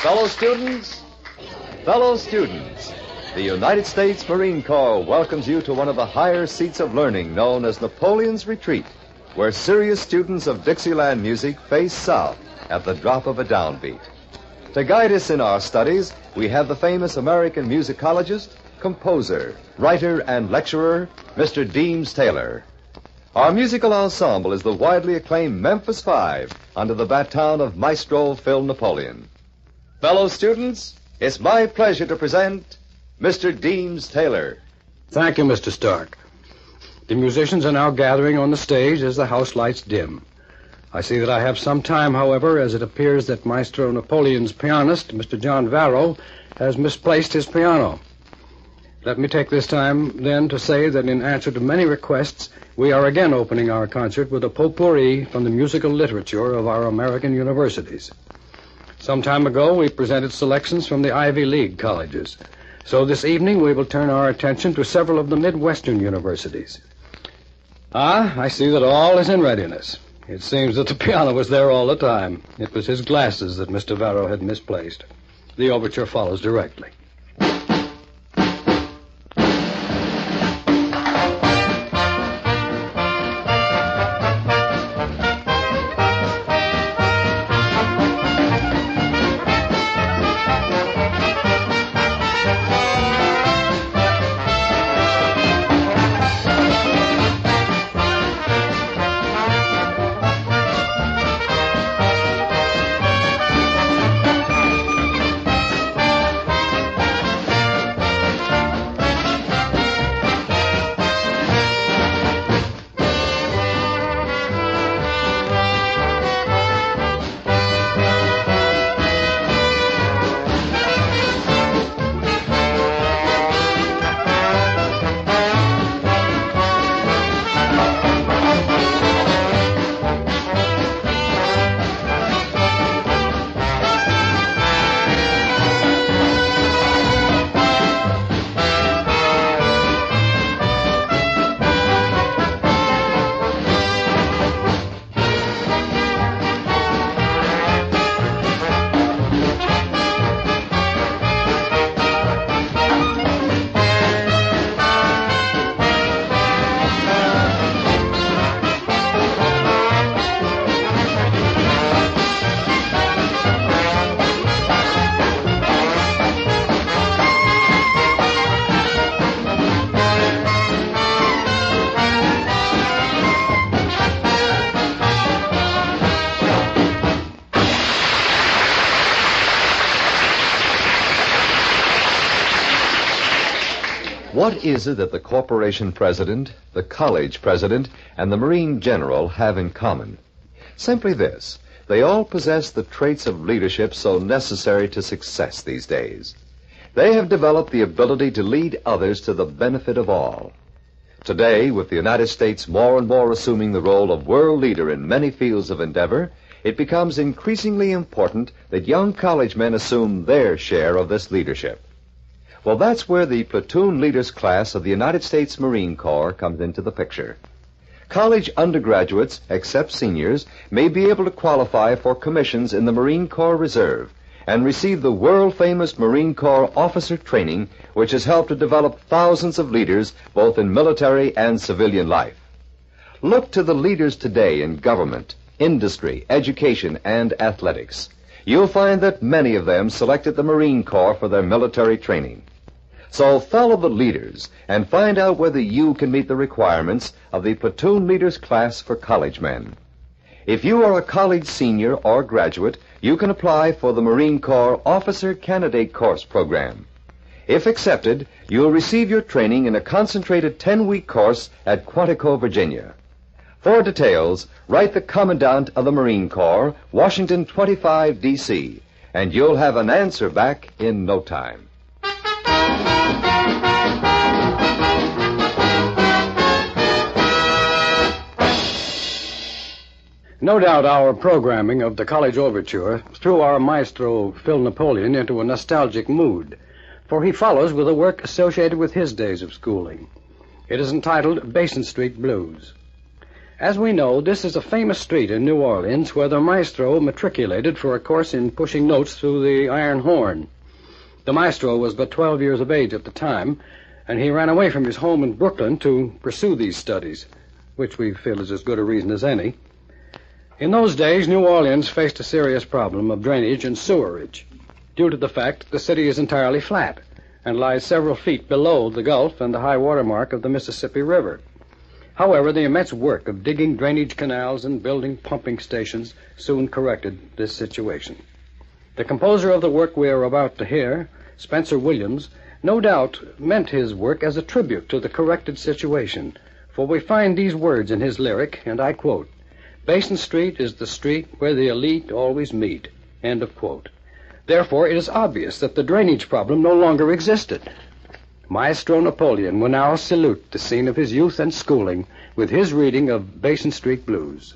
Fellow students, the United States Marine Corps welcomes you to one of the higher seats of learning known as Napoleon's Retreat, where serious students of Dixieland music face south at the drop of a downbeat. To guide us in our studies, we have the famous American musicologist, composer, writer, and lecturer, Mr. Deems Taylor. Our musical ensemble is the widely acclaimed Memphis Five under the baton of Maestro Phil Napoleon. Fellow students, it's my pleasure to present Mr. Deems Taylor. Thank you, Mr. Stark. The musicians are now gathering on the stage as the house lights dim. I see that I have some time, however, as it appears that Maestro Napoleon's pianist, Mr. John Varro, has misplaced his piano. Let me take this time, then, to say that in answer to many requests, we are again opening our concert with a potpourri from the musical literature of our American universities. Some time ago, we presented selections from the Ivy League colleges. So this evening, we will turn our attention to several of the Midwestern universities. I see that all is in readiness. It seems that the piano was there all the time. It was his glasses that Mr. Varro had misplaced. The overture follows directly. What is it that the corporation president, the college president, and the Marine general have in common? Simply this: they all possess the traits of leadership so necessary to success these days. They have developed the ability to lead others to the benefit of all. Today, with the United States more and more assuming the role of world leader in many fields of endeavor, it becomes increasingly important that young college men assume their share of this leadership. Well, that's where the platoon leaders class of the United States Marine Corps comes into the picture. College undergraduates, except seniors, may be able to qualify for commissions in the Marine Corps Reserve and receive the world-famous Marine Corps officer training, which has helped to develop thousands of leaders both in military and civilian life. Look to the leaders today in government, industry, education, and athletics. You'll find that many of them selected the Marine Corps for their military training. So follow the leaders and find out whether you can meet the requirements of the platoon leaders class for college men. If you are a college senior or graduate, you can apply for the Marine Corps Officer Candidate Course program. If accepted, you'll receive your training in a concentrated 10-week course at Quantico, Virginia. For details, write the Commandant of the Marine Corps, Washington 25, D.C., and you'll have an answer back in no time. No doubt our programming of the college overture threw our maestro Phil Napoleon into a nostalgic mood, for he follows with a work associated with his days of schooling. It is entitled Basin Street Blues. As we know, this is a famous street in New Orleans where the maestro matriculated for a course in pushing notes through the iron horn. The maestro was but 12 years of age at the time, and he ran away from his home in Brooklyn to pursue these studies, which we feel is as good a reason as any. In those days, New Orleans faced a serious problem of drainage and sewerage, due to the fact that the city is entirely flat and lies several feet below the Gulf and the high water mark of the Mississippi River. However, the immense work of digging drainage canals and building pumping stations soon corrected this situation. The composer of the work we are about to hear, Spencer Williams, no doubt meant his work as a tribute to the corrected situation, for we find these words in his lyric, and I quote, "Basin Street is the street where the elite always meet," end of quote. Therefore, it is obvious that the drainage problem no longer existed. Maestro Napoleon will now salute the scene of his youth and schooling with his reading of Basin Street Blues.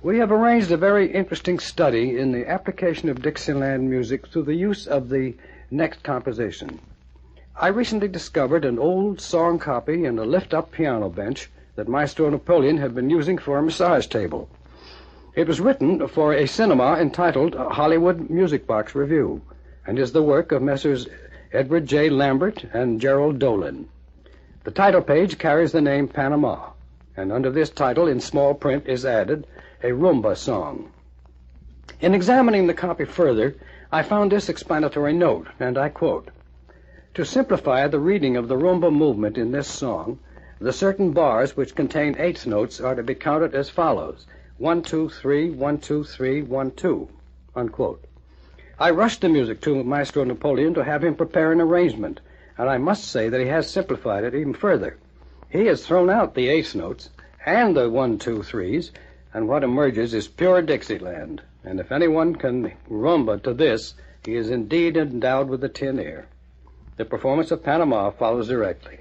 We have arranged a very interesting study in the application of Dixieland music through the use of the next composition. I recently discovered an old song copy and a lift-up piano bench that Maestro Napoleon had been using for a massage table. It was written for a cinema entitled Hollywood Music Box Review and is the work of Messrs. Edward J. Lambert and Gerald Dolan. The title page carries the name Panama, and under this title in small print is added a rumba song. In examining the copy further, I found this explanatory note, and I quote, "To simplify the reading of the rumba movement in this song, the certain bars which contain eighth notes are to be counted as follows: 1, 2, 3, 1, 2, 3, 1, 2, unquote. I rushed the music to Maestro Napoleon to have him prepare an arrangement, and I must say that he has simplified it even further. He has thrown out the eighth notes and the 1, 2, 3s, and what emerges is pure Dixieland, And if anyone can rumba to this, he is indeed endowed with the tin ear. The performance of Panama follows directly.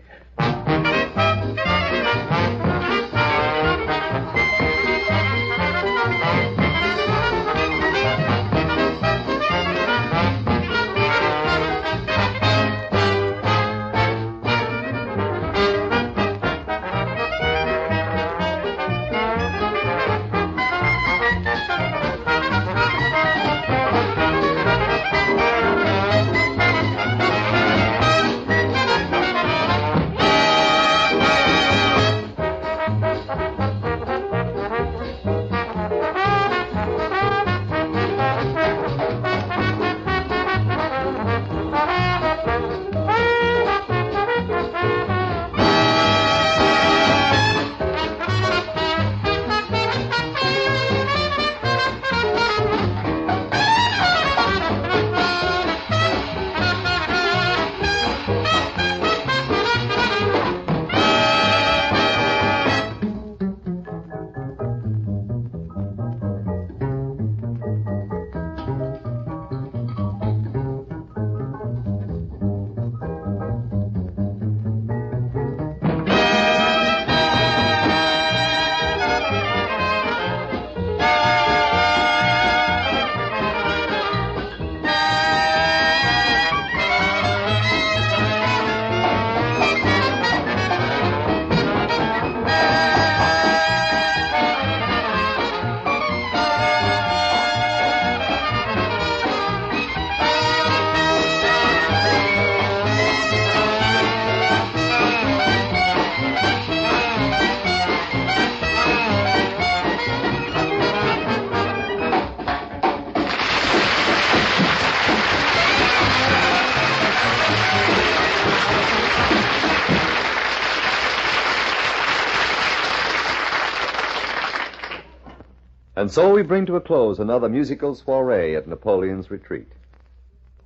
And so we bring to a close another musical soiree at Napoleon's retreat.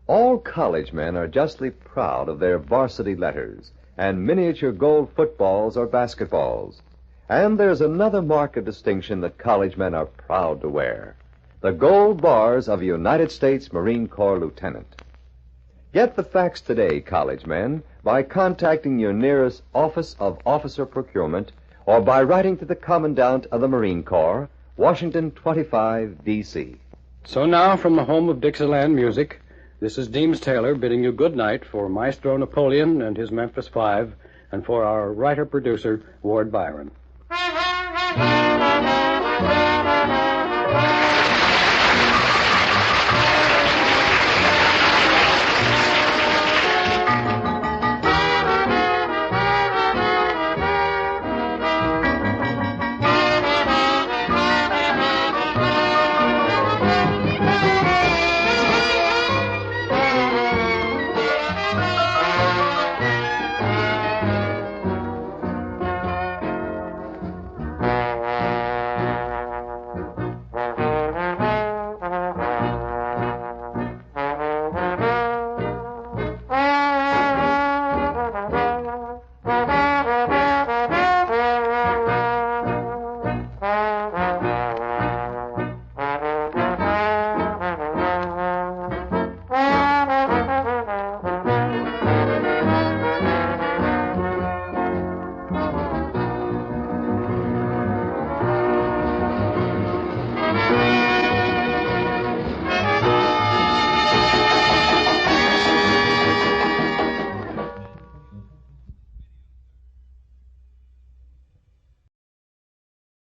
All college men are justly proud of their varsity letters and miniature gold footballs or basketballs. And there's another mark of distinction that college men are proud to wear: the gold bars of a United States Marine Corps lieutenant. Get the facts today, college men, by contacting your nearest Office of Officer Procurement or by writing to the Commandant of the Marine Corps, Washington 25, D.C. So now, from the home of Dixieland music, this is Deems Taylor bidding you good night for Maestro Napoleon and his Memphis Five, and for our writer-producer, Ward Byron.